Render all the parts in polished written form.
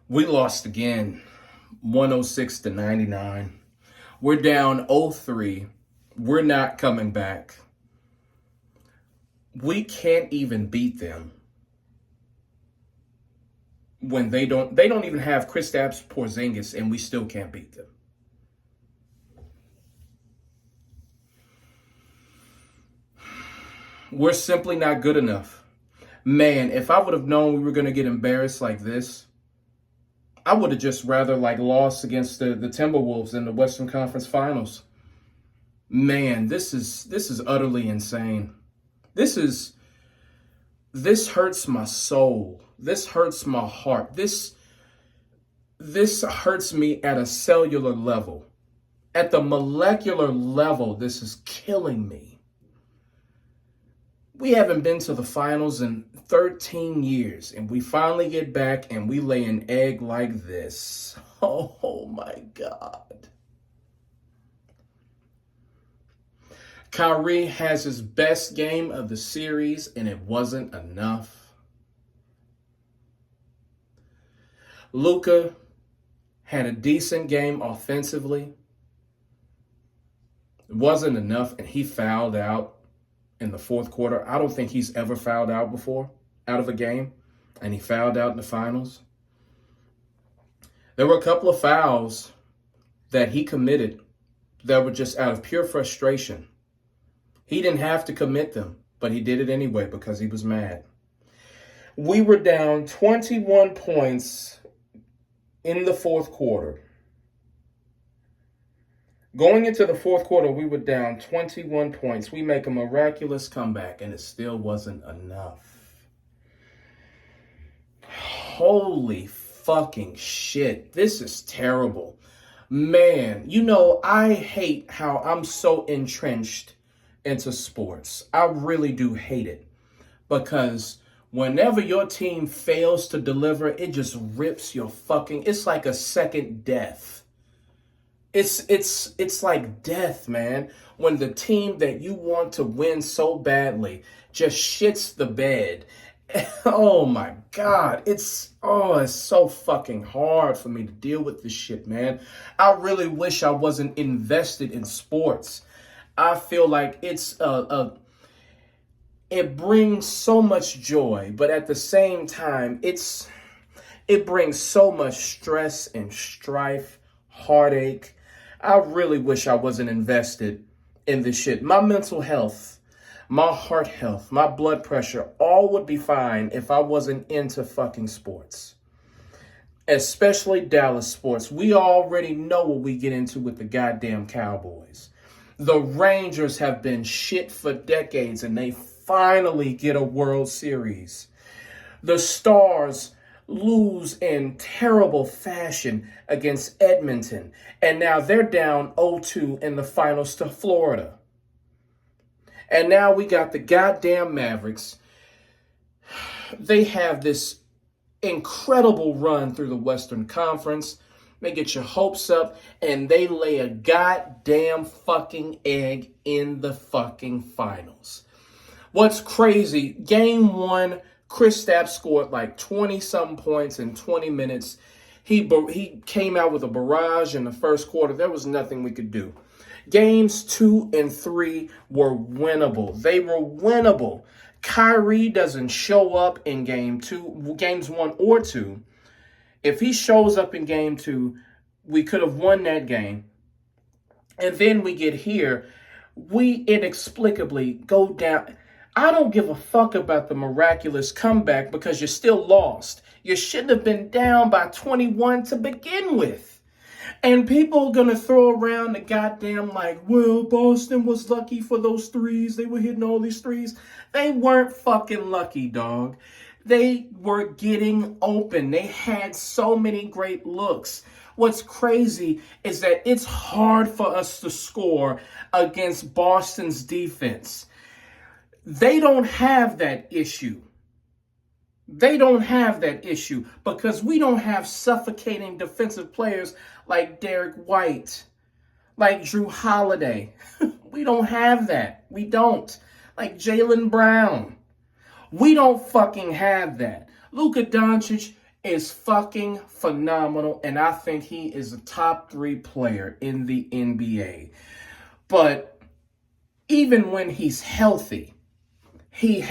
We lost again, 106-99. We're down 0-3. We're not coming back. We can't even beat them when they don't even have Kristaps Porzingis, and we still can't beat them. We're simply not good enough. Man, if I would have known we were going to get embarrassed like this, I would have just rather lost against the Timberwolves in the Western Conference Finals. Man, this is utterly insane. This hurts my soul. This hurts my heart. This hurts me at a cellular level. At the molecular level, this is killing me. We haven't been to the finals in 13 years, and we finally get back and we lay an egg like this. Oh my God. Kyrie has his best game of the series, and it wasn't enough. Luka had a decent game offensively. It wasn't enough, and he fouled out in the fourth quarter. I don't think he's ever fouled out before, out of a game, and he fouled out in the finals. There were a couple of fouls that he committed that were just out of pure frustration. He didn't have to commit them, but he did it anyway because he was mad. We were down 21 points in the fourth quarter. Going into the fourth quarter, we were down 21 points. We make a miraculous comeback, and it still wasn't enough. Holy fucking shit. This is terrible. Man, I hate how I'm so entrenched into sports. I really do hate it, because whenever your team fails to deliver, it just rips your it's like a second death. It's like death, man. When the team that you want to win so badly just shits the bed. Oh my God. It's so fucking hard for me to deal with this shit, man. I really wish I wasn't invested in sports. I feel like it brings so much joy, but at the same time, it brings so much stress and strife, heartache. I really wish I wasn't invested in this shit. My mental health, my heart health, my blood pressure, all would be fine if I wasn't into fucking sports. Especially Dallas sports. We already know what we get into with the goddamn Cowboys. The Rangers have been shit for decades, and they finally get a World Series. The Stars lose in terrible fashion against Edmonton, and now they're down 0-2 in the finals to Florida. And now we got the goddamn Mavericks. They have this incredible run through the Western Conference. They get your hopes up, and they lay a goddamn fucking egg in the fucking finals. What's crazy, game one, Kristaps scored 20-something points in 20 minutes. He came out with a barrage in the first quarter. There was nothing we could do. Games 2 and 3 were winnable. They were winnable. Kyrie doesn't show up in games 1 or 2. If he shows up in game 2, we could have won that game. And then we get here. We inexplicably go down. I don't give a fuck about the miraculous comeback because you're still lost. You shouldn't have been down by 21 to begin with. And people are going to throw around the goddamn well, Boston was lucky for those threes. They were hitting all these threes. They weren't fucking lucky, dog. They were getting open. They had so many great looks. What's crazy is that it's hard for us to score against Boston's defense. They don't have that issue. They don't have that issue because we don't have suffocating defensive players like Derek White, like Drew Holiday. We don't have that. We don't. Like Jaylen Brown. We don't fucking have that. Luka Doncic is fucking phenomenal, and I think he is a top 3 player in the NBA. But even when he's healthy, he's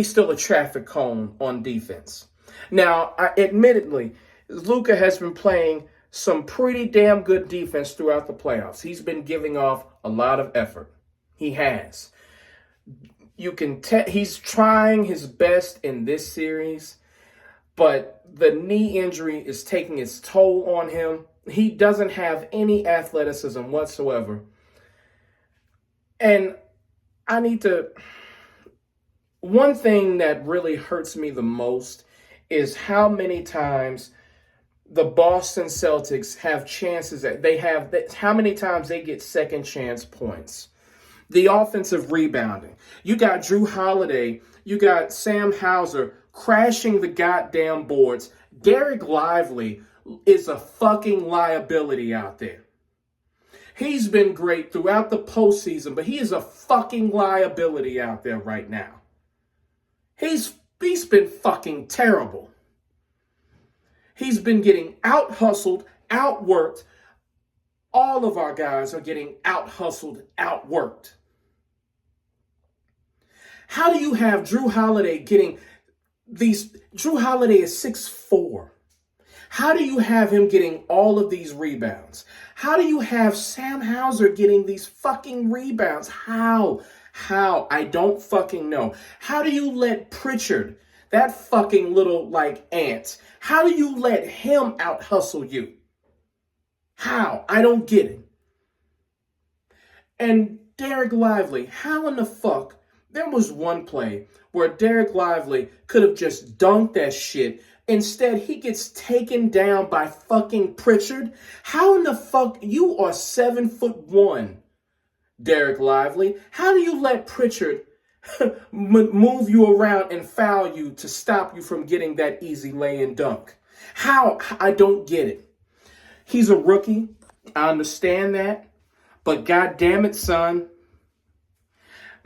still a traffic cone on defense. Now, admittedly, Luka has been playing some pretty damn good defense throughout the playoffs. He's been giving off a lot of effort. He has. He's trying his best in this series, but the knee injury is taking its toll on him. He doesn't have any athleticism whatsoever. And one thing that really hurts me the most is how many times the Boston Celtics have chances how many times they get second chance points. The offensive rebounding. You got Drew Holiday, you got Sam Hauser crashing the goddamn boards. Derek Lively is a fucking liability out there. He's been great throughout the postseason, but he is a fucking liability out there right now. He's been fucking terrible. He's been getting out-hustled, outworked. All of our guys are getting out-hustled, outworked. How do you have Drew Holiday getting these? Drew Holiday is 6'4". How do you have him getting all of these rebounds? How do you have Sam Hauser getting these fucking rebounds? How? I don't fucking know. How do you let Pritchard, that fucking little ant, how do you let him out-hustle you? How? I don't get it. And Derek Lively, how in the fuck? There was one play where Derek Lively could have just dunked that shit. Instead, he gets taken down by fucking Pritchard. How in the fuck? You are 7'1", Derek Lively. How do you let Pritchard move you around and foul you to stop you from getting that easy lay-in dunk? How? I don't get it. He's a rookie. I understand that. But God damn it, son.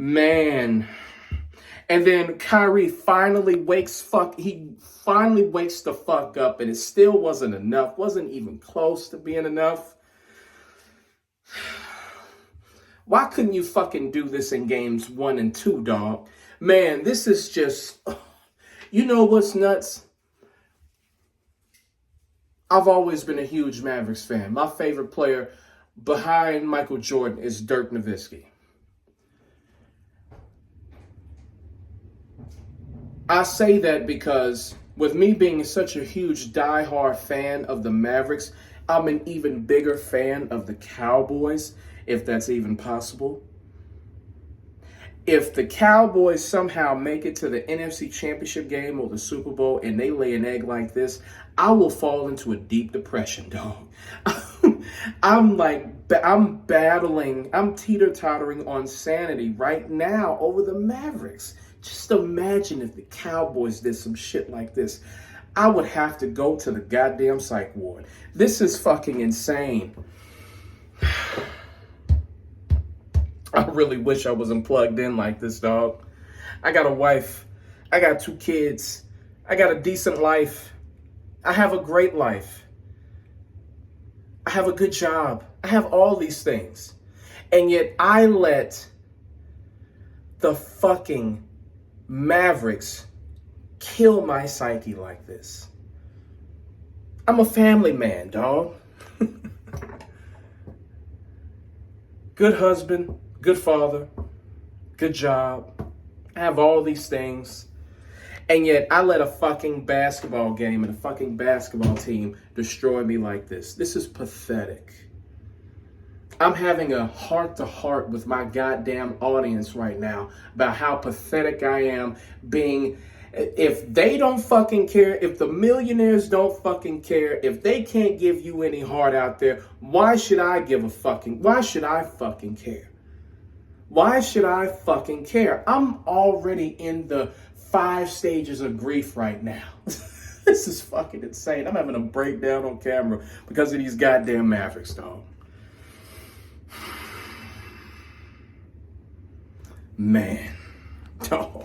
Man. And then Kyrie finally wakes the fuck up, and it still wasn't enough. Wasn't even close to being enough. Why couldn't you fucking do this in games 1 and 2, dog? Man, this is just... You know what's nuts? I've always been a huge Mavericks fan. My favorite player behind Michael Jordan is Dirk Nowitzki. I say that because with me being such a huge diehard fan of the Mavericks, I'm an even bigger fan of the Cowboys, if that's even possible. If the Cowboys somehow make it to the NFC Championship game or the Super Bowl and they lay an egg like this, I will fall into a deep depression, dog. I'm teeter-tottering on sanity right now over the Mavericks. Just imagine if the Cowboys did some shit like this. I would have to go to the goddamn psych ward. This is fucking insane. I really wish I wasn't plugged in like this, dog. I got a wife. I got 2 kids. I got a decent life. I have a great life. I have a good job. I have all these things. And yet I let the fucking Mavericks kill my psyche like this. I'm a family man, dog. Good husband, good father, good job. I have all these things. And yet I let a fucking basketball game and a fucking basketball team destroy me like this. This is pathetic. I'm having a heart-to-heart with my goddamn audience right now about how pathetic I am being. If they don't fucking care, if the millionaires don't fucking care, if they can't give you any heart out there, why should I fucking care? Why should I fucking care? I'm already in the 5 stages of grief right now. This is fucking insane. I'm having a breakdown on camera because of these goddamn Mavericks, dog. Man, dog.